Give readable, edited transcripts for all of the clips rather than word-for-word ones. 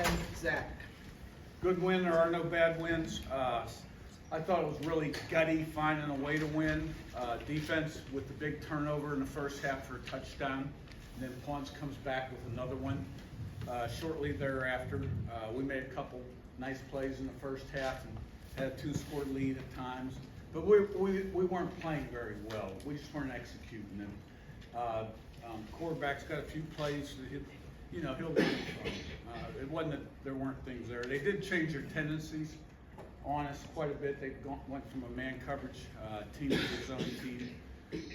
10, Zach. Good win. There are no bad wins. I thought it was really gutty finding a way to win. Defense with the big turnover in the first half for a touchdown. And then Ponce comes back with another one. Shortly thereafter, we made a couple nice plays in the first half and had a 2-score lead at times. But we weren't playing very well. We just weren't executing them. Quarterback's got a few plays that he'll get it from. It wasn't that there weren't things there. They did change their tendencies on us quite a bit. They went from a man coverage team to a zone team.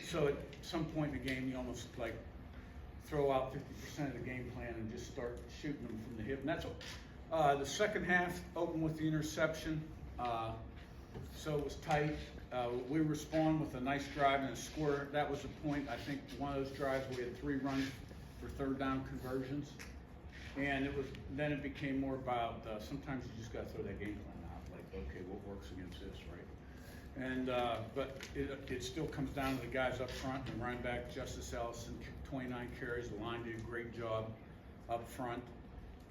So at some point in the game, you almost like throw out 50% of the game plan and just start shooting them from the hip. And that's what, the second half opened with the interception. So it was tight. We respond with a nice drive and a score. That was the point. I think one of those drives we had 3 runs for third down conversions, and then it became more about sometimes you just got to throw that game plan out. Like, okay, what works against this, right? And but it still comes down to the guys up front. And running back Justice Ellison, 29 carries. The line did a great job up front,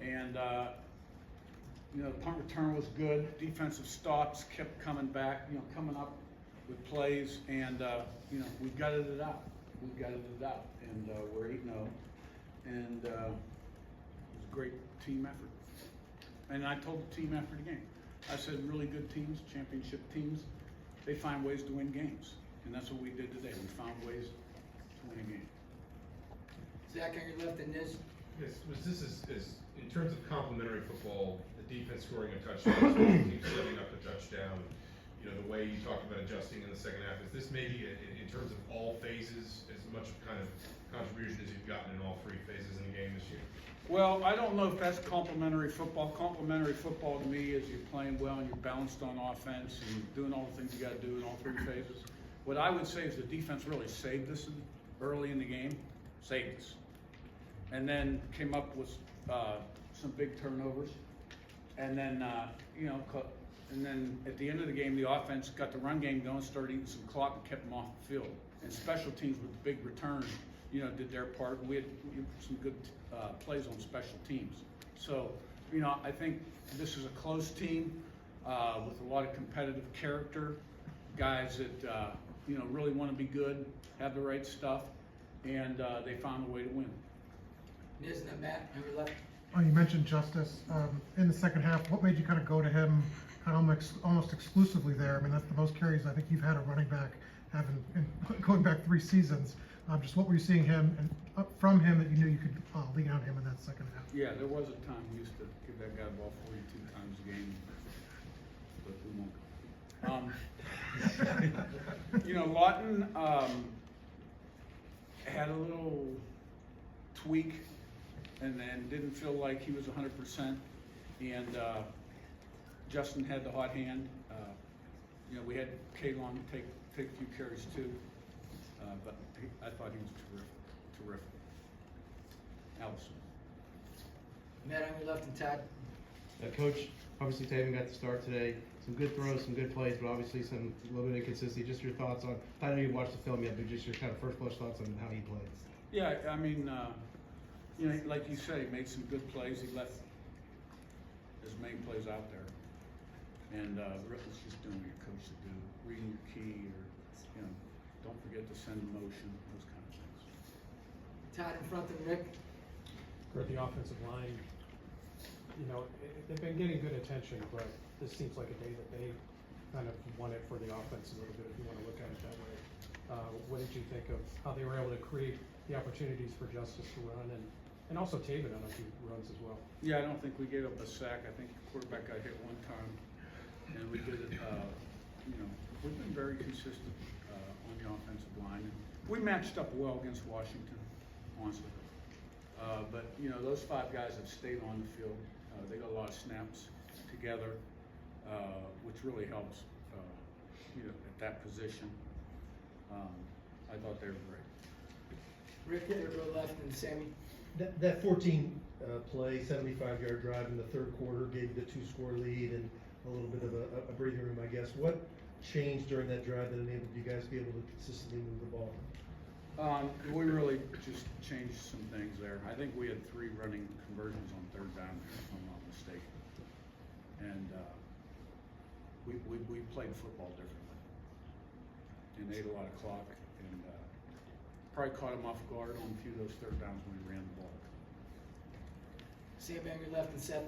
and the punt return was good. Defensive stops kept coming back, coming up with plays, and we gutted it out. And we're 8-0, and it was a great team effort. And I told the team after the game, I said, really good teams, championship teams, they find ways to win games, and that's what we did today. We found ways to win a game. Zach, on your left, and this. Yes, this is in terms of complementary football, the defense scoring a touchdown, the team setting up a touchdown. The way you talk about adjusting in the second half, is this maybe in terms of all phases as much kind of contribution as you've gotten in all 3 phases in the game this year? Well, I don't know if that's complementary football. Complementary football to me is you're playing well and you're balanced on offense and doing all the things you got to do in all 3 phases. What I would say is the defense really saved us early in the game, saved us, and then came up with some big turnovers, and then and then at the end of the game, the offense got the run game going, started eating some clock, and kept them off the field. And special teams with the big returns, did their part. We had some good plays on special teams. So, I think this is a close team with a lot of competitive character, guys that really want to be good, have the right stuff, and they found a way to win. Isn't it Matt on your left? Oh, you mentioned Justice in the second half. What made you kind of go to him almost exclusively there? I mean, that's the most carries I think you've had a running back having going back 3 seasons. Just what were you seeing him and from him that you knew you could lean on him in that second half? Yeah, there was a time we used to give that guy the ball 42 times a game, but we won't. Lawton had a little tweak and then didn't feel like he was 100%, and Justin had the hot hand. We had Kalon take a few carries too, but I thought he was terrific. Allison. Matt on your left, and Todd. Coach, obviously Taven got the start today. Some good throws, some good plays, but obviously a little bit of inconsistency. Just your thoughts on, I know you watched the film yet, but just your kind of first blush thoughts on how he played. Yeah, I mean, like you said, he made some good plays. He left his main plays out there. And Rick was just doing what your coach should do, reading your key, or, don't forget to send a motion, those kind of things. Todd in front of Rick. For the offensive line, they've been getting good attention, but this seems like a day that they kind of won it for the offense a little bit, if you want to look at it that way. What did you think of how they were able to create the opportunities for Justice to run, and also Taven on a few runs as well? Yeah, I don't think we gave up a sack. I think the quarterback got hit one time, and we did it. We've been very consistent on the offensive line. We matched up well against Washington, honestly. But those 5 guys have stayed on the field. They got a lot of snaps together, which really helps. At that position, I thought they were great. Rick to your left, and Sammy. That 14 play, 75-yard drive in the third quarter gave you the 2-score lead and a little bit of a breathing room, I guess. What changed during that drive that enabled you guys to be able to consistently move the ball? We really just changed some things there. I think we had 3 running conversions on third down, if I'm not we played football differently. And ate a lot of clock, and probably caught him off guard on a few of those third downs when he ran the ball. Sammy on your left and Seth.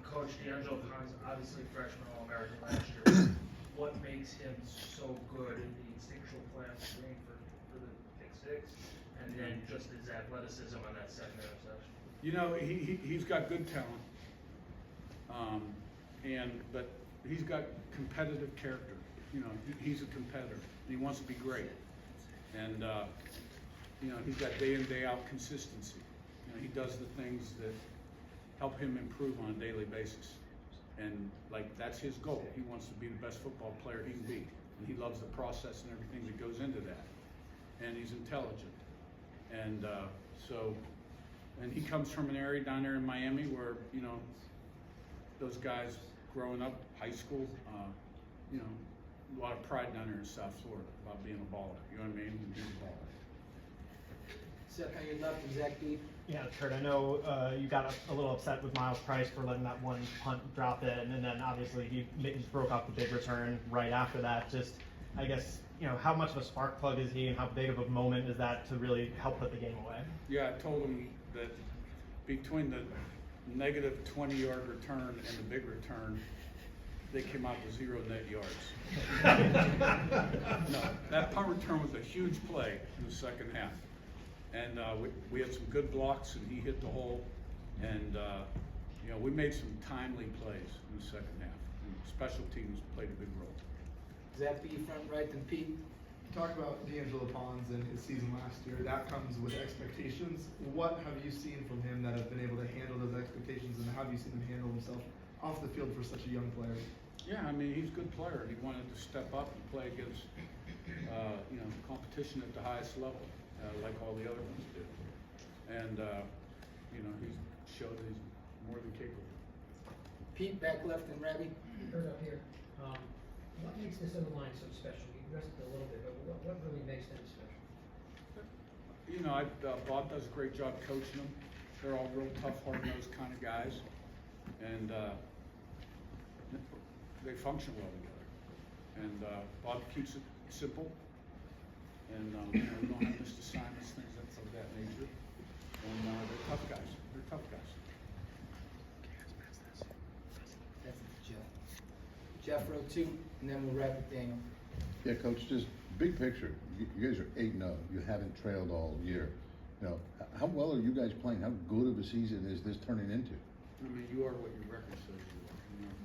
Coach D'Angelo Pons, obviously freshman All-American last year. What makes him so good in the instinctual play on the screen for the pick six? And then just his athleticism on that second interception? You know, he's got good talent. But he's got competitive character. You know, he's a competitor. He wants to be great. And, you know, he's got day in, day out consistency. You know, he does the things that help him improve on a daily basis. And like, that's his goal. He wants to be the best football player he can be. And he loves the process and everything that goes into that. And he's intelligent. And and he comes from an area down there in Miami where, you know, those guys growing up, high school, you know, a lot of pride down there in South Florida about being a baller. You know what I mean? Being a baller. Seth on your left and Zach Deep. Yeah, Curt, I know you got a little upset with Miles Price for letting that one punt drop in, and then obviously he broke off the big return right after that. Just, I guess, you know, how much of a spark plug is he, and how big of a moment is that to really help put the game away? Yeah, I told him that between the negative 20-yard return and the big return, they came out with 0 net yards. No, that punt return was a huge play in the second half. And we had some good blocks, and he hit the hole. And, you know, we made some timely plays in the second half. And special teams played a big role. Zach Deep front right and Pete. Talk about D'Angelo Pons and his season last year. That comes with expectations. What have you seen from him that have been able to handle those expectations, and how have you seen him handle himself off the field for such a young player? Yeah, I mean, he's a good player. He wanted to step up and play against, you know, competition at the highest level, like all the other ones did. And, you know, he's showed that he's more than capable. Pete back left and Ravi. Curt up here. What makes this other line so special? You addressed it a little bit, but what really makes them special? You know, Bob does a great job coaching them. They're all real tough, hard-nosed kind of guys. And they function well together. And Bob keeps it simple. And you know, we don't have missed assignments, things of that nature. And they're tough guys. They're tough guys. That's Jeff. Jeff row 2, and then we'll wrap it, Daniel. Yeah, Coach, just big picture. You guys are 8-0. You haven't trailed all year. You know, how well are you guys playing? How good of a season is this turning into? I mean, you are what your record says you are. You know?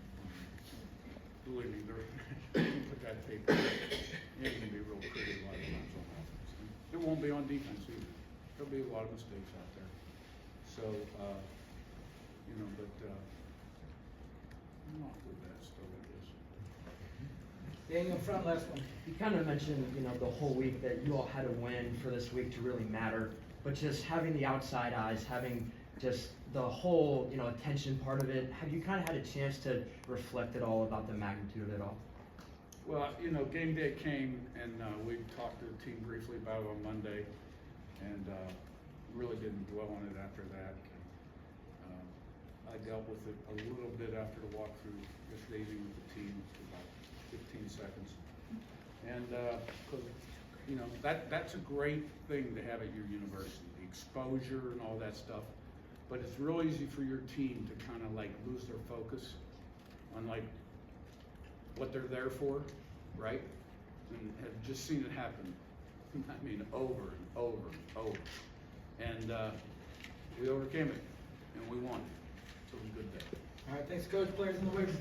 Believe me, you put that paper. You're going to be real pretty a lot of times on offense. And it won't be on defense either. There'll be a lot of mistakes out there. So, you know, but not with that still, I guess. Daniel front last one. You kind of mentioned, you know, the whole week that you all had to win for this week to really matter, but just having the outside eyes, having just the whole, you know, attention part of it, have you kind of had a chance to reflect at all about the magnitude of it all? Well, you know, game day came, and we talked to the team briefly about it on Monday, and really didn't dwell on it after that. I dealt with it a little bit after the walkthrough yesterday evening with the team for about 15 seconds. And, cause, you know, that's a great thing to have at your university, the exposure and all that stuff. But it's real easy for your team to kind of like lose their focus on like what they're there for, right? And have just seen it happen, I mean, over and over and over. And we overcame it, and we won. So it was a good day. All right, thanks, Coach. Players in the wings.